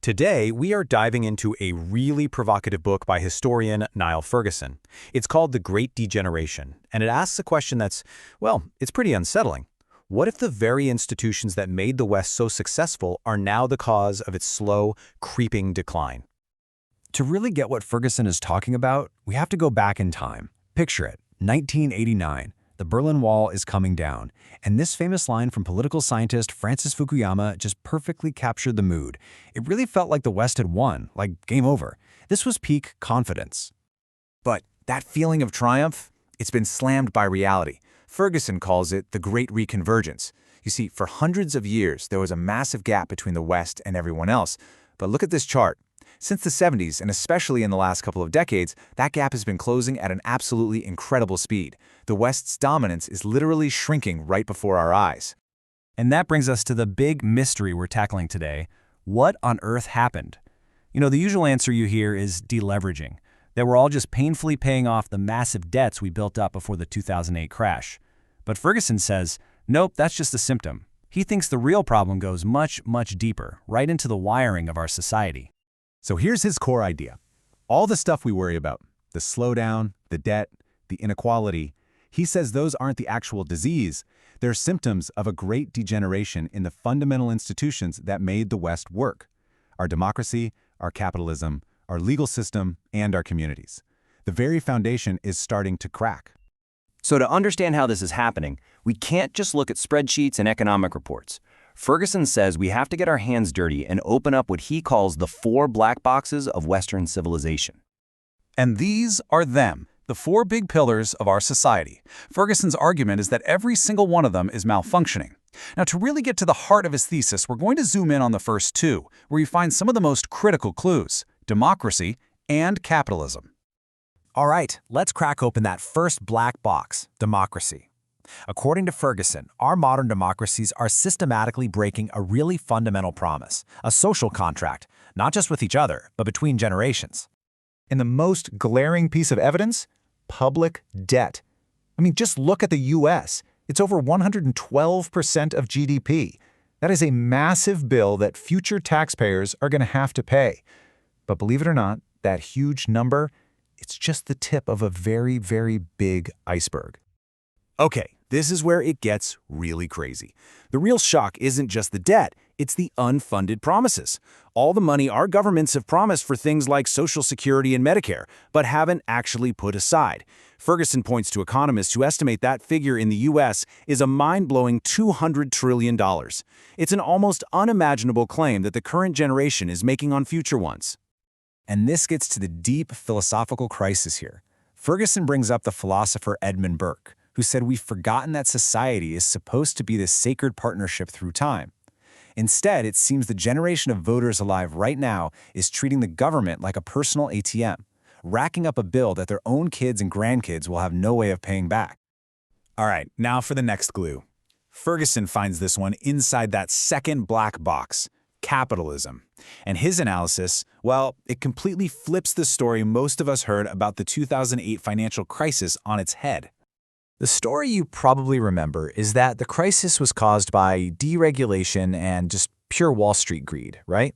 Today, we are diving into a really provocative book by historian Niall Ferguson. It's called The Great Degeneration, and it asks a question that's, well, it's pretty unsettling. What if the very institutions that made the West so successful are now the cause of its slow, creeping decline? To really get what Ferguson is talking about, we have to go back in time. Picture it, 1989. The Berlin Wall is coming down, and this famous line from political scientist Francis Fukuyama just perfectly captured the mood. It really felt like the West had won, like game over. This was peak confidence. But that feeling of triumph, it's been slammed by reality. Ferguson calls it the Great Reconvergence. You see, for hundreds of years, there was a massive gap between the West and everyone else. But look at this chart. Since the 70s, and especially in the last couple of decades, that gap has been closing at an absolutely incredible speed. The West's dominance is literally shrinking right before our eyes. And that brings us to the big mystery we're tackling today. What on earth happened? The usual answer you hear is deleveraging, that we're all just painfully paying off the massive debts we built up before the 2008 crash. But Ferguson says, nope, that's just a symptom. He thinks the real problem goes much, much deeper, right into the wiring of our society. So here's his core idea. All the stuff we worry about, the slowdown, the debt, the inequality, he says those aren't the actual disease. They're symptoms of a great degeneration in the fundamental institutions that made the West work. Our democracy, our capitalism, our legal system, and our communities. The very foundation is starting to crack. So to understand how this is happening, we can't just look at spreadsheets and economic reports. Ferguson says we have to get our hands dirty and open up what he calls the 4 black boxes of Western civilization. And these are them, the 4 big pillars of our society. Ferguson's argument is that every single one of them is malfunctioning. Now, to really get to the heart of his thesis, we're going to zoom in on the first 2, where you find some of the most critical clues: democracy and capitalism. All right, let's crack open that first black box, democracy. According to Ferguson, our modern democracies are systematically breaking a really fundamental promise, a social contract, not just with each other, but between generations. And the most glaring piece of evidence? Public debt. Just look at the U.S. It's over 112% of GDP. That is a massive bill that future taxpayers are going to have to pay. But believe it or not, that huge number, it's just the tip of a very, very big iceberg. Okay, this is where it gets really crazy. The real shock isn't just the debt, it's the unfunded promises. All the money our governments have promised for things like Social Security and Medicare, but haven't actually put aside. Ferguson points to economists who estimate that figure in the U.S. is a mind-blowing $200 trillion. It's an almost unimaginable claim that the current generation is making on future ones. And this gets to the deep philosophical crisis here. Ferguson brings up the philosopher Edmund Burke, who said we've forgotten that society is supposed to be this sacred partnership through time. Instead, it seems the generation of voters alive right now is treating the government like a personal ATM, racking up a bill that their own kids and grandkids will have no way of paying back. All right, now for the next glue. Ferguson finds this one inside that second black box, capitalism. And his analysis, well, it completely flips the story most of us heard about the 2008 financial crisis on its head. The story you probably remember is that the crisis was caused by deregulation and just pure Wall Street greed, right?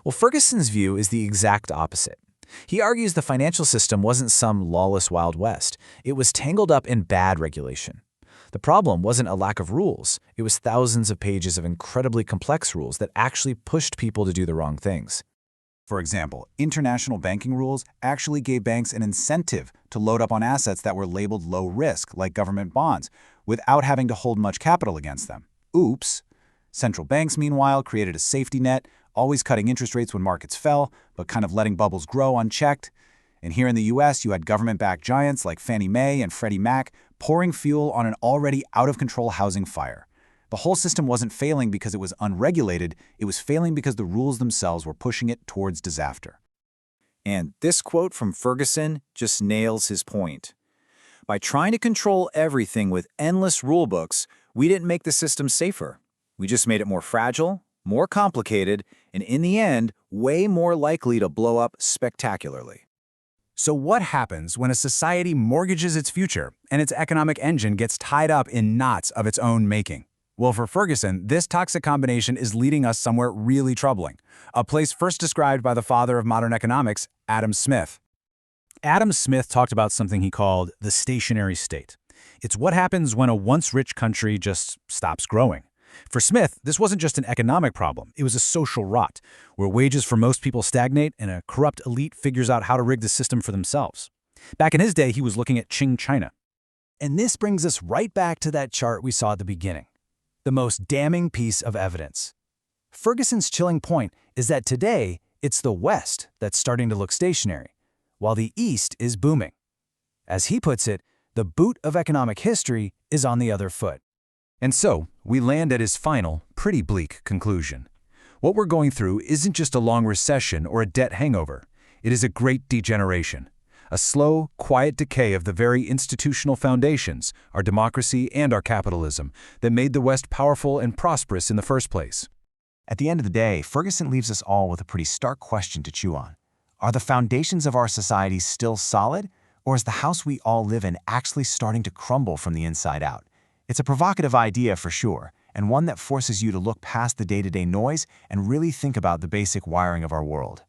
Well, Ferguson's view is the exact opposite. He argues the financial system wasn't some lawless Wild West. It was tangled up in bad regulation. The problem wasn't a lack of rules. It was thousands of pages of incredibly complex rules that actually pushed people to do the wrong things. For example, international banking rules actually gave banks an incentive to load up on assets that were labeled low risk, like government bonds, without having to hold much capital against them. Oops. Central banks, meanwhile, created a safety net, always cutting interest rates when markets fell, but kind of letting bubbles grow unchecked. And here in the U.S., you had government-backed giants like Fannie Mae and Freddie Mac pouring fuel on an already out-of-control housing fire. The whole system wasn't failing because it was unregulated, it was failing because the rules themselves were pushing it towards disaster. And this quote from Ferguson just nails his point. By trying to control everything with endless rulebooks, we didn't make the system safer. We just made it more fragile, more complicated, and in the end, way more likely to blow up spectacularly. So what happens when a society mortgages its future and its economic engine gets tied up in knots of its own making? Well, for Ferguson, this toxic combination is leading us somewhere really troubling, a place first described by the father of modern economics, Adam Smith. Adam Smith talked about something he called the stationary state. It's what happens when a once-rich country just stops growing. For Smith, this wasn't just an economic problem, it was a social rot, where wages for most people stagnate and a corrupt elite figures out how to rig the system for themselves. Back in his day, he was looking at Qing China. And this brings us right back to that chart we saw at the beginning. The most damning piece of evidence. Ferguson's chilling point is that today, it's the West that's starting to look stationary, while the East is booming. As he puts it, the boot of economic history is on the other foot. And so, we land at his final, pretty bleak conclusion. What we're going through isn't just a long recession or a debt hangover. It is a great degeneration. A slow, quiet decay of the very institutional foundations, our democracy and our capitalism, that made the West powerful and prosperous in the first place. At the end of the day, Ferguson leaves us all with a pretty stark question to chew on. Are the foundations of our society still solid, or is the house we all live in actually starting to crumble from the inside out? It's a provocative idea for sure, and one that forces you to look past the day-to-day noise and really think about the basic wiring of our world.